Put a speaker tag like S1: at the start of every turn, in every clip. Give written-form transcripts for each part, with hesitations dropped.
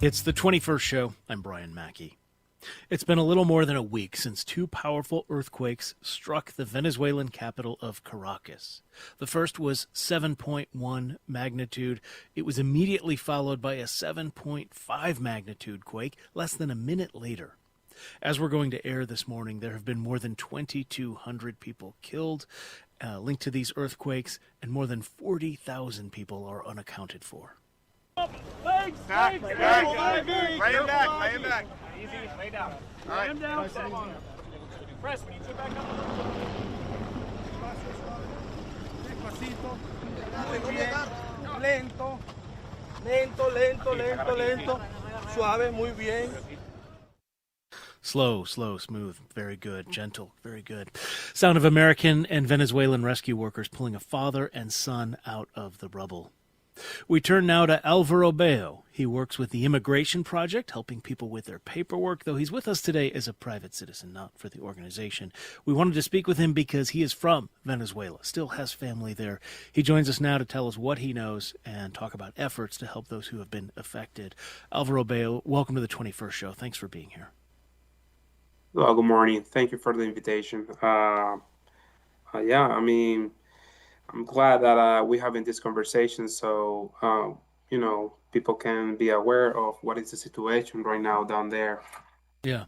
S1: It's the 21st show. I'm Brian Mackey. It's been a little more than a week since two powerful earthquakes struck the Venezuelan capital of Caracas. The first was 7.1 magnitude. It was immediately followed by a 7.5 magnitude quake less than a minute later. As we're going to air this morning, there have been more than 2,200 people killed linked to these earthquakes, and more than 40,000 people are unaccounted for.
S2: Legs,
S3: back. Lay him back.
S2: Easy, lay down.
S3: All right.
S2: Lay him down. Press, when you sit back up.
S4: Despacito, muy bien, lento, suave, muy bien.
S1: Slow, smooth, very good, gentle, very good. Sound of American and Venezuelan rescue workers pulling a father and son out of the rubble. We turn now to Alvaro Bello. He works with the Immigration Project, helping people with their paperwork, though he's with us today as a private citizen, not for the organization. We wanted to speak with him because he is from Venezuela, still has family there. He joins us now to tell us what he knows and talk about efforts to help those who have been affected. Alvaro Bello, welcome to the 21st show. Thanks for being here.
S5: Well, good morning. Thank you for the invitation. I'm glad that we're having this conversation so, people can be aware of what is the situation right now down there.
S1: Yeah.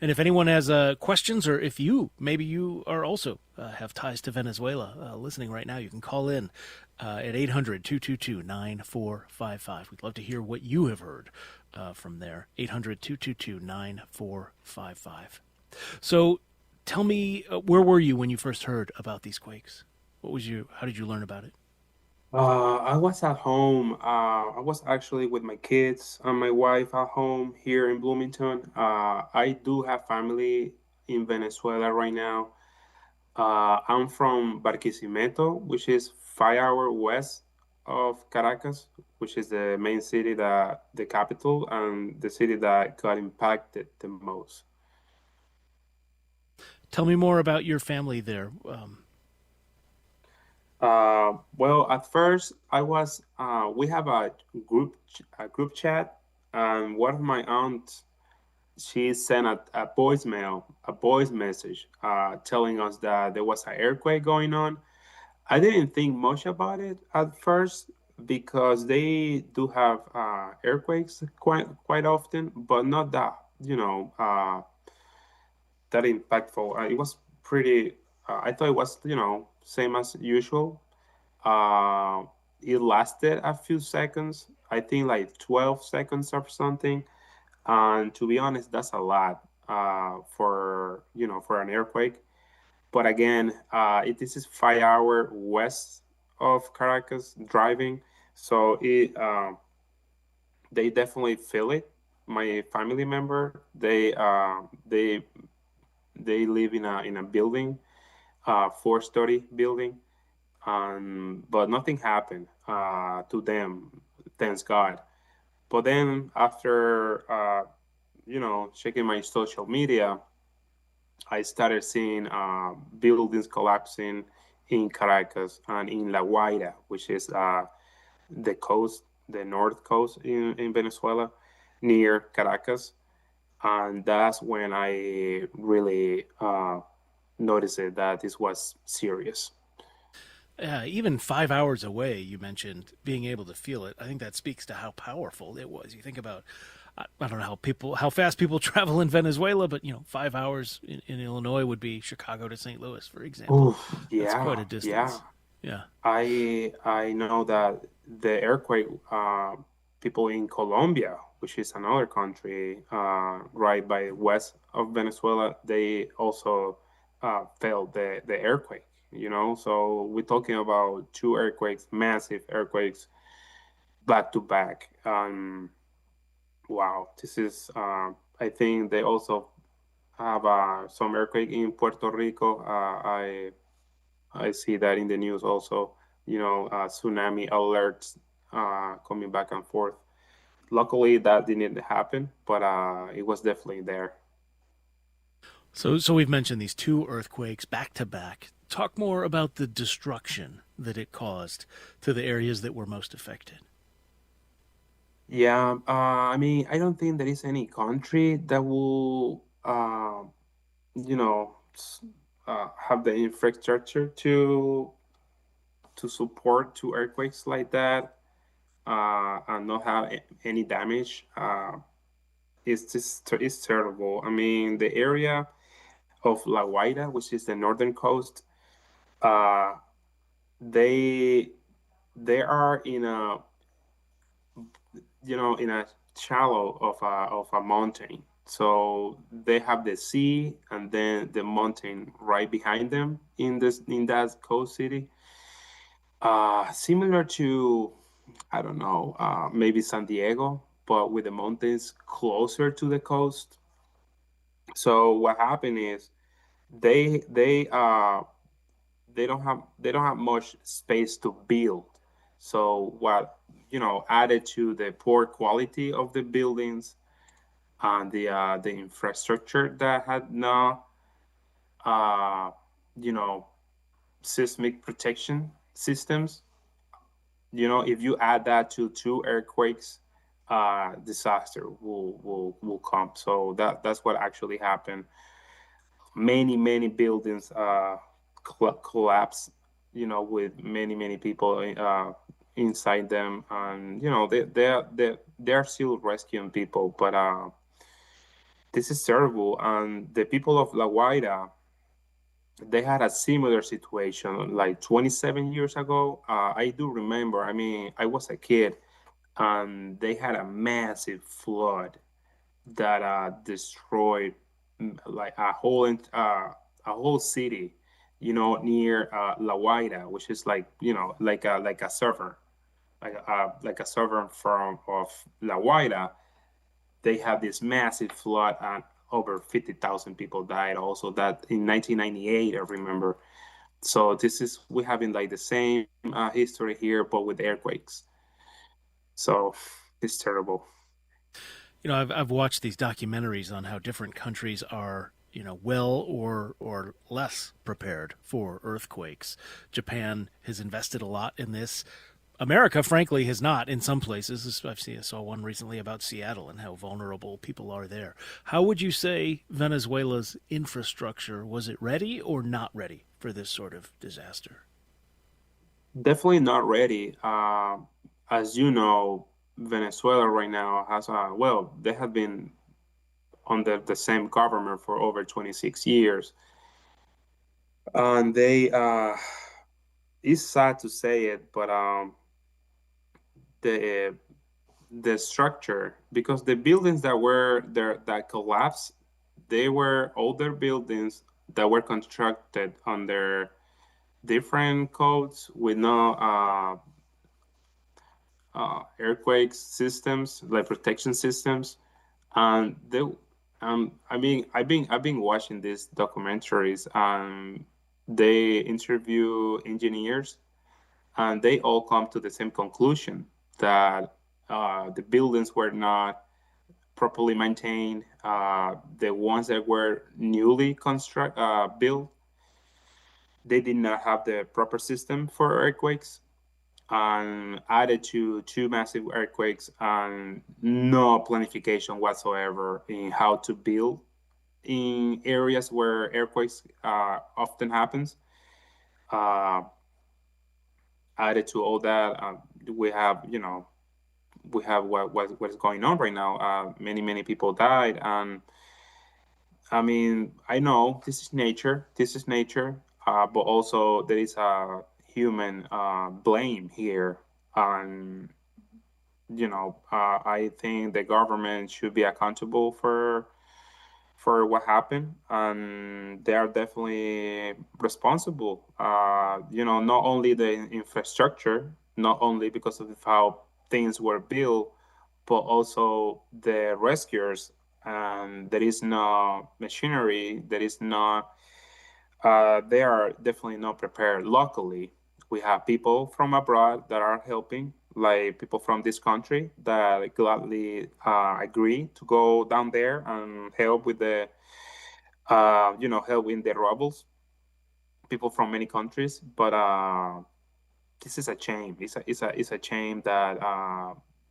S1: And if anyone has questions, or if maybe you are also have ties to Venezuela listening right now, you can call in at 800-222-9455. We'd love to hear what you have heard from there. 800-222-9455. So tell me, where were you when you first heard about these quakes? How did you learn about it?
S5: I was at home. I was actually with my kids and my wife at home here in Bloomington. I do have family in Venezuela right now. I'm from Barquisimeto, which is 5 hours west of Caracas, which is the main city, the capital, and the city that got impacted the most.
S1: Tell me more about your family there.
S5: Well, at first we have a group chat, and one of my aunts, she sent a voice message, telling us that there was an earthquake going on. I didn't think much about it at first because they do have earthquakes quite often, but not that impactful. It was pretty. I thought it was same as usual. It lasted a few seconds. I think like 12 seconds or something. And to be honest, that's a lot for an earthquake. But again, this is 5 hours west of Caracas driving, so they definitely feel it. My family member, they live in a building, 4-story building, but nothing happened to them, thanks God. But then after checking my social media, I started seeing buildings collapsing in Caracas and in La Guaira, which is the coast, the north coast in Venezuela, near Caracas. And that's when I really noticed that this was serious.
S1: Even 5 hours away, you mentioned being able to feel it. I think that speaks to how powerful it was. You think about, I don't know how fast people travel in Venezuela, but 5 hours in Illinois would be Chicago to St. Louis, for example.
S5: Oof, yeah,
S1: that's quite a distance.
S5: Yeah. I know that the earthquake, people in Colombia, which is another country right by west of Venezuela, they also felt the earthquake. So we're talking about two earthquakes, massive earthquakes, back to back. Wow, this is. I think they also have some earthquake in Puerto Rico. I see that in the news also. Tsunami alerts coming back and forth. Luckily, that didn't happen, but it was definitely there.
S1: So we've mentioned these two earthquakes back to back. Talk more about the destruction that it caused to the areas that were most affected.
S5: Yeah, I mean, I don't think there is any country that will, you know, have the infrastructure to support two earthquakes like that, and not have any damage. It's terrible. I mean, the area of La Guaira, which is the northern coast, uh, they they are in a, in a shallow of a mountain. So they have the sea and then the mountain right behind them in that coast city. Similar to, I don't know, maybe San Diego, but with the mountains closer to the coast. So what happened is they they uh they don't have much space to build. So what, added to the poor quality of the buildings and the infrastructure that had no uh you know seismic protection systems. If you add that to two earthquakes, disaster will come. So that's what actually happened. Many buildings collapse, with many people inside them, and they're still rescuing people, but this is terrible. And the people of La Guaira, they had a similar situation like 27 years ago. I do remember. I mean, I was a kid, and they had a massive flood that destroyed, like a whole city, near La Guaira, which is like, like a server, like a server from of La Guaira. They had this massive flood, and over 50,000 people died. Also, that in 1998, I remember. So this is we having like the same history here, but with earthquakes. So it's terrible.
S1: I've watched these documentaries on how different countries are, well or less prepared for earthquakes. Japan has invested a lot in this. America, frankly, has not in some places. I saw one recently about Seattle and how vulnerable people are there. How would you say Venezuela's infrastructure, was it ready or not ready for this sort of disaster?
S5: Definitely not ready. As you know, Venezuela right now has well, they have been under the same government for over 26 years, and it's sad to say it, but the the structure, because the buildings that were there that collapsed, they were older buildings that were constructed under different codes with no earthquake systems, like protection systems. And I mean, I've been watching these documentaries, and they interview engineers, and they all come to the same conclusion that the buildings were not properly maintained. The ones that were newly built, they did not have the proper system for earthquakes, and added to two massive earthquakes and no planification whatsoever in how to build in areas where earthquakes often happens. Uh, Added to all that, we have what is going on right now. Many people died, and I mean, I know this is nature. This is nature, but also there is a human blame here, and I think the government should be accountable for what happened, and they are definitely responsible. Not only the infrastructure, not only because of how things were built, but also the rescuers. And there is no machinery. There is no. They are definitely not prepared. Luckily, we have people from abroad that are helping, like people from this country that gladly agree to go down there and help with help in the rubbles. People from many countries, but this is a shame. It's a shame that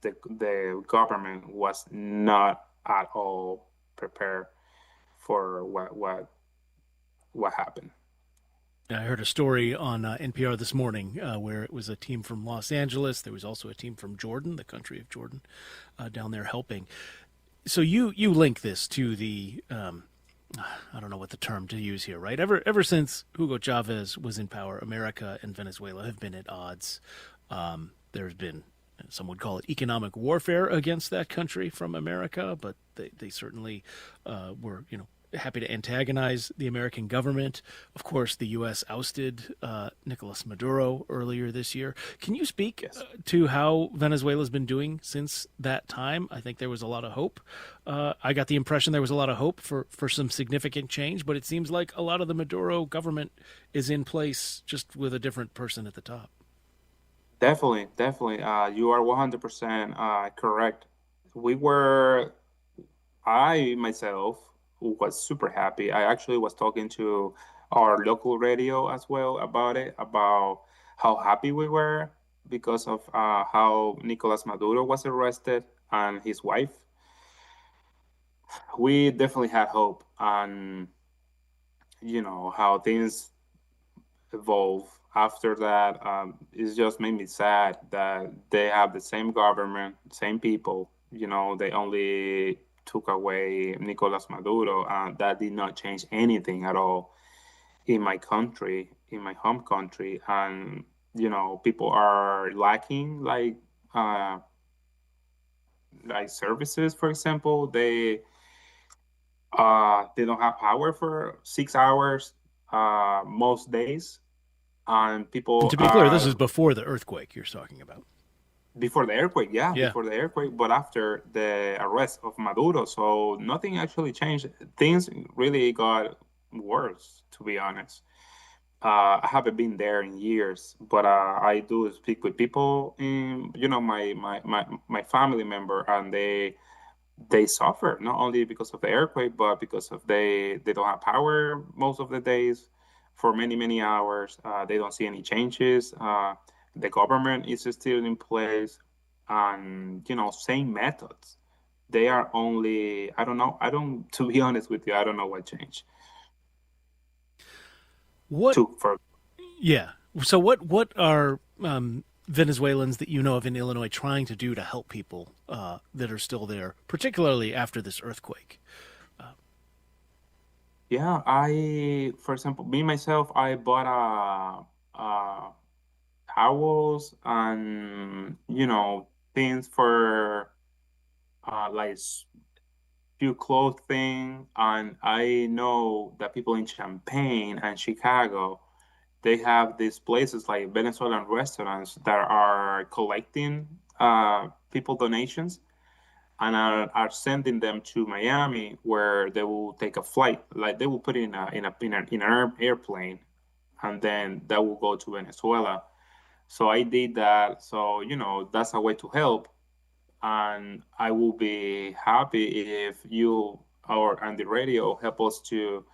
S5: the government was not at all prepared for what happened.
S1: I heard a story on NPR this morning where it was a team from Los Angeles. There was also a team from Jordan, the country of Jordan, down there helping. So you link this to the I don't know what the term to use here, right? Ever since Hugo Chavez was in power, America and Venezuela have been at odds. There's been, some would call it economic warfare against that country from America, but they certainly were, happy to antagonize the American government. Of course, the U.S. ousted Nicolas Maduro earlier this year. Can you speak to how Venezuela's been doing since that time? I think there was a lot of hope. I got the impression there was a lot of hope for some significant change, but it seems like a lot of the Maduro government is in place just with a different person at the top.
S5: Definitely. You are 100% correct. I myself was super happy. I actually was talking to our local radio as well about it, about how happy we were because of how Nicolas Maduro was arrested and his wife. We definitely had hope on, how things evolve after that. It just made me sad that they have the same government, same people. They only took away Nicolas Maduro, and that did not change anything at all in my country, in my home country. And people are lacking like services. For example, they don't have power for 6 hours most days, and people.
S1: And to be clear, this is before the earthquake you're talking about.
S5: Before the earthquake, before the earthquake, but after the arrest of Maduro. So nothing actually changed. Things really got worse, to be honest. I haven't been there in years, but I do speak with people in, my family member, and they suffer not only because of the earthquake, but because of they don't have power most of the days for many hours. They don't see any changes. The government is still in place, and same methods. They are only, I don't know. To be honest with you, I don't know what changed.
S1: So what are Venezuelans that you know of in Illinois trying to do to help people that are still there, particularly after this earthquake?
S5: For example, me myself, I bought a towels and things for like few clothing. And I know that people in Champaign and Chicago, they have these places like Venezuelan restaurants that are collecting people donations and are sending them to Miami, where they will take a flight. Like they will put it in an airplane, and then that will go to Venezuela. So I did that. So, that's a way to help. And I will be happy if you and the radio help us to,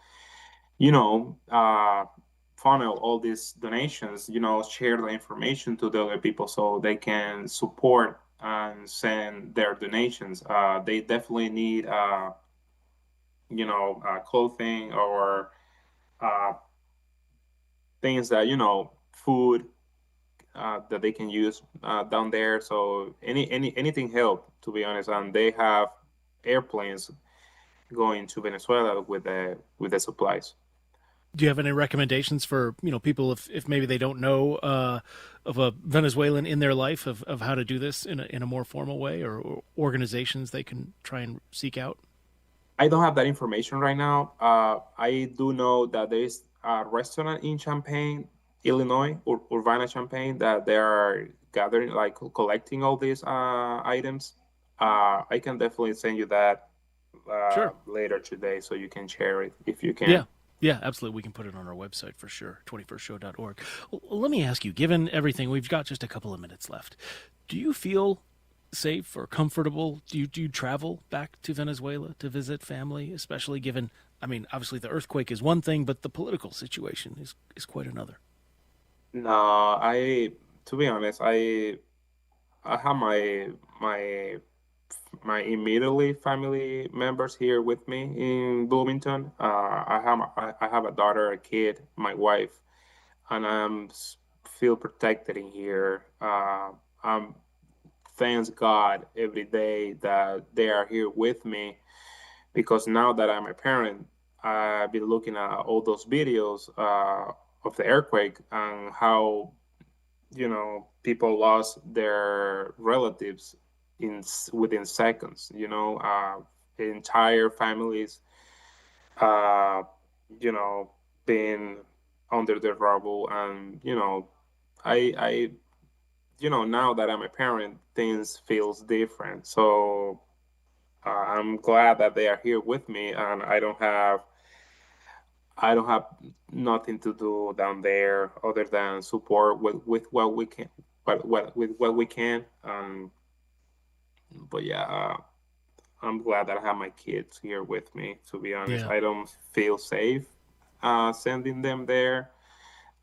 S5: funnel all these donations, share the information to the other people so they can support and send their donations. They definitely need, clothing or things that, food, that they can use down there. So anything help, to be honest. And they have airplanes going to Venezuela with the supplies.
S1: Do you have any recommendations for people if maybe they don't know of a Venezuelan in their life of how to do this in a more formal way, or organizations they can try and seek out?
S5: I don't have that information right now. I do know that there is a restaurant in Champaign, Illinois, Urbana Champaign, that they are gathering, like collecting all these items. I can definitely send you that later today, so you can share it if you can.
S1: Yeah, absolutely. We can put it on our website for sure, 21stshow.org. Well, let me ask you, given everything, we've got just a couple of minutes left. Do you feel safe or comfortable? Do you travel back to Venezuela to visit family, especially given, obviously the earthquake is one thing, but the political situation is quite another?
S5: No, to be honest, I I have my my immediately family members here with me in Bloomington. I have a daughter, a kid, my wife, and feel protected in here. I'm thanks God every day that they are here with me, because now that I'm a parent, I've been looking at all those videos of the earthquake and how people lost their relatives within seconds. Entire families, uh, you know, being under the rubble, and I now that I'm a parent, things feels different. So I'm glad that they are here with me, and I don't have nothing to do down there other than support with what we can, with what we can. But yeah, I'm glad that I have my kids here with me. To be honest,
S1: Yeah.
S5: I don't feel safe sending them there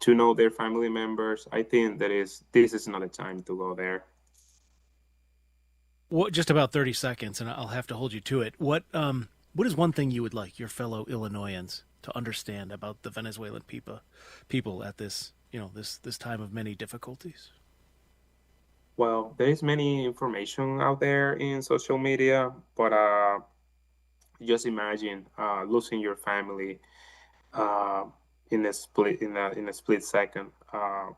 S5: to know their family members. I think this is not a time to go there.
S1: Just about 30 seconds, and I'll have to hold you to it. What is one thing you would like your fellow Illinoisans to understand about the Venezuelan people at this, this time of many difficulties?
S5: Well, there is many information out there in social media, but just imagine losing your family uh, in a split second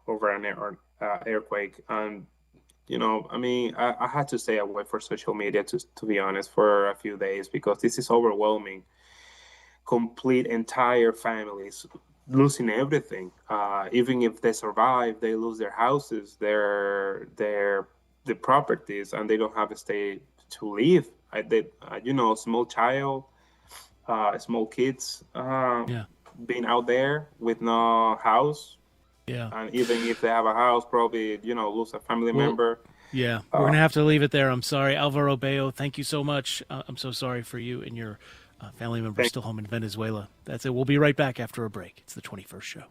S5: over an earthquake. And I mean, I had to stay away from social media to be honest for a few days, because this is overwhelming. Complete entire families losing everything. Even if they survive, they lose their houses, their properties, and they don't have a state to live. Small child, small kids,
S1: Yeah.
S5: being out there with no house,
S1: Yeah.
S5: and even if they have a house, probably lose a family
S1: Well,
S5: member.
S1: yeah. We're going to have to leave it there. I'm sorry. Alvaro Bello, thank you so much. I'm so sorry for you and your family members still home in Venezuela. That's it. We'll be right back after a break. It's the 21st show.